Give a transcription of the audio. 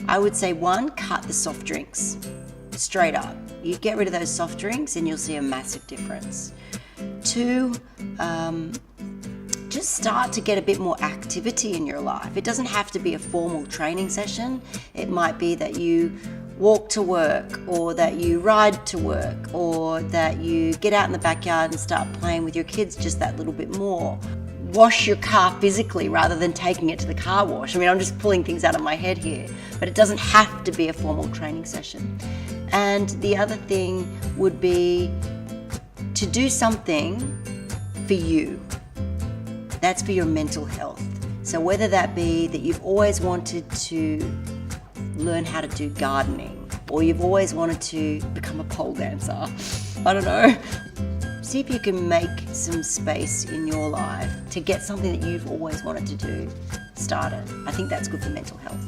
I would say 1, cut the soft drinks. Straight up. You get rid of those soft drinks and you'll see a massive difference. 2, just start to get a bit more activity in your life. It doesn't have to be a formal training session. It might be that you walk to work, or that you ride to work, or that you get out in the backyard and start playing with your kids just that little bit more. Wash your car physically rather than taking it to the car wash. I mean, I'm just pulling things out of my head here, but it doesn't have to be a formal training session. And the other thing would be to do something for you. That's for your mental health. So whether that be that you've always wanted to learn how to do gardening, or you've always wanted to become a pole dancer, I don't know. See if you can make some space in your life to get something that you've always wanted to do started. I think that's good for mental health.